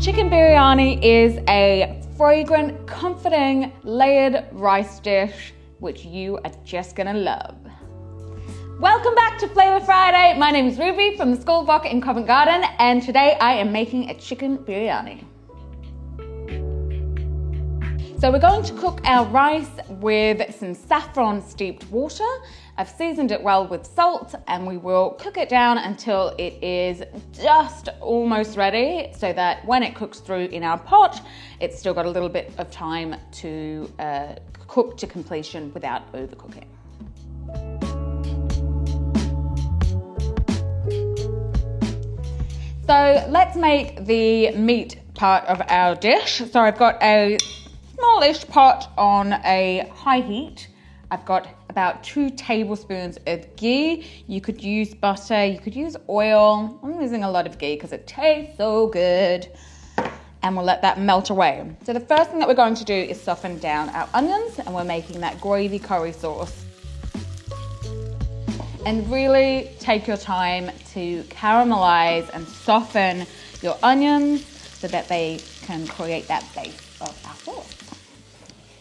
Chicken biryani is a fragrant, comforting, layered rice dish, which you are just gonna love. Welcome back to Flavor Friday. My name is Ruby from the School Book in Covent Garden, and today I am making a chicken biryani. So we're going to cook our rice with some saffron steeped water. I've seasoned it well with salt, and we will cook it down until it is just almost ready, so that when it cooks through in our pot, it's still got a little bit of time to cook to completion without overcooking. So let's make the meat part of our dish. So I've got a smallish pot on a high heat. I've got about 2 tablespoons of ghee. You could use butter, you could use oil. I'm using a lot of ghee because it tastes so good. And we'll let that melt away. So the first thing that we're going to do is soften down our onions, and we're making that gravy curry sauce. And really take your time to caramelize and soften your onions so that they can create that base of our sauce.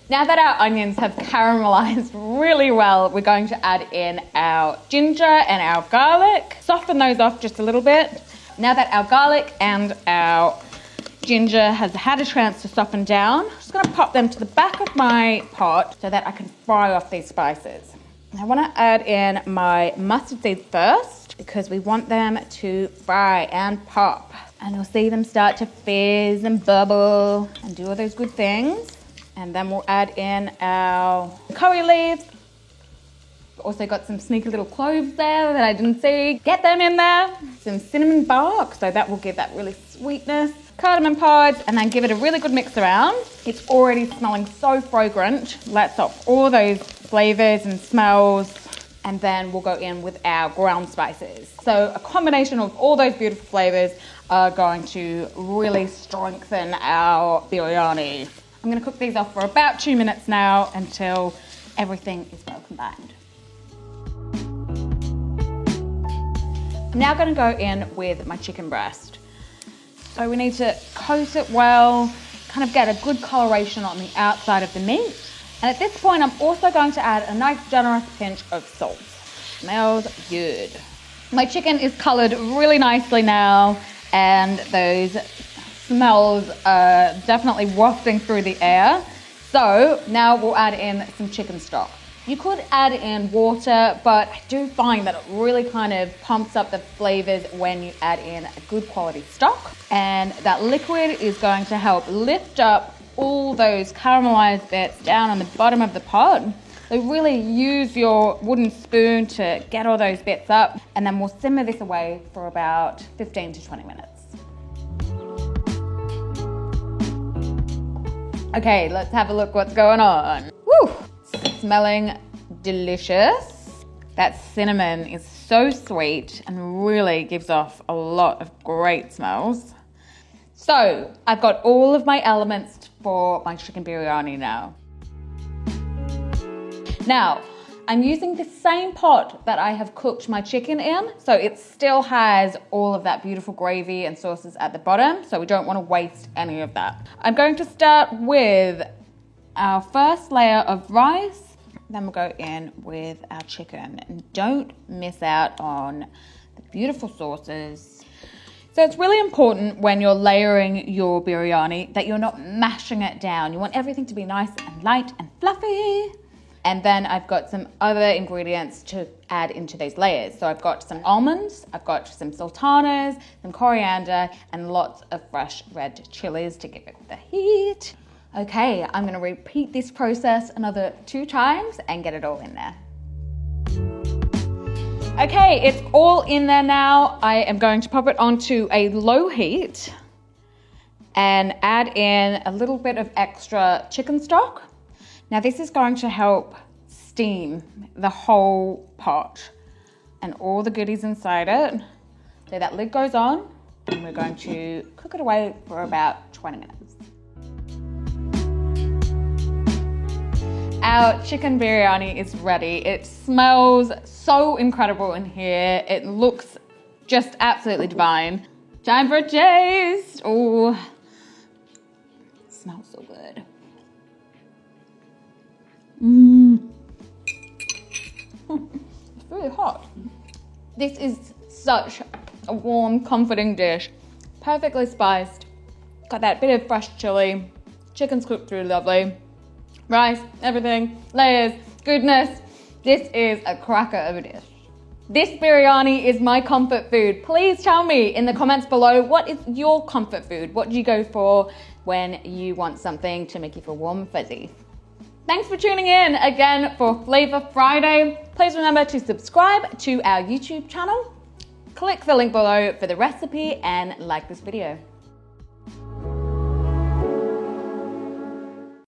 Now that our onions have caramelized really well, we're going to add in our ginger and our garlic. Soften those off just a little bit. Now that our garlic and our ginger has had a chance to soften down, I'm just going to pop them to the back of my pot so that I can fry off these spices. I want to add in my mustard seeds first because we want them to fry and pop. And you'll see them start to fizz and bubble and do all those good things. And then we'll add in our curry leaves. Also got some sneaky little cloves there that I didn't see. Get them in there. Some cinnamon bark, so that will give that really sweetness. Cardamom pods, and then give it a really good mix around. It's already smelling so fragrant. Let's off all those flavors and smells. And then we'll go in with our ground spices. So a combination of all those beautiful flavors are going to really strengthen our biryani. I'm going to cook these off for about 2 minutes now until everything is well combined. I'm now going to go in with my chicken breast. So we need to coat it well, kind of get a good coloration on the outside of the meat. And at this point, I'm also going to add a nice generous pinch of salt. Smells good. My chicken is colored really nicely now, and those smells are definitely wafting through the air. So now we'll add in some chicken stock. You could add in water, but I do find that it really kind of pumps up the flavors when you add in a good quality stock. And that liquid is going to help lift up all those caramelized bits down on the bottom of the pot. So really use your wooden spoon to get all those bits up, and then we'll simmer this away for about 15 to 20 minutes. Okay, let's have a look what's going on. Woo! Smelling delicious. That cinnamon is so sweet and really gives off a lot of great smells. So I've got all of my elements for my chicken biryani now. Now, I'm using the same pot that I have cooked my chicken in, so it still has all of that beautiful gravy and sauces at the bottom, so we don't want to waste any of that. I'm going to start with our first layer of rice, then we'll go in with our chicken. And don't miss out on the beautiful sauces. So it's really important when you're layering your biryani that you're not mashing it down. You want everything to be nice and light and fluffy. And then I've got some other ingredients to add into these layers. So I've got some almonds, I've got some sultanas, some coriander, and lots of fresh red chilies to give it the heat. Okay, I'm gonna repeat this process another 2 times and get it all in there. Okay, it's all in there now. I am going to pop it onto a low heat and add in a little bit of extra chicken stock. Now this is going to help steam the whole pot and all the goodies inside it. So that lid goes on, and we're going to cook it away for about 20 minutes. Our chicken biryani is ready. It smells so incredible in here. It looks just absolutely divine. Time for a taste. Oh, smells so good. It's really hot. This is such a warm, comforting dish. Perfectly spiced. Got that bit of fresh chili. Chicken's cooked through lovely. Rice, everything, layers, goodness. This is a cracker of a dish. This biryani is my comfort food. Please tell me in the comments below, what is your comfort food? What do you go for when you want something to make you feel warm and fuzzy? Thanks for tuning in again for Flavor Friday. Please remember to subscribe to our YouTube channel. Click the link below for the recipe and like this video.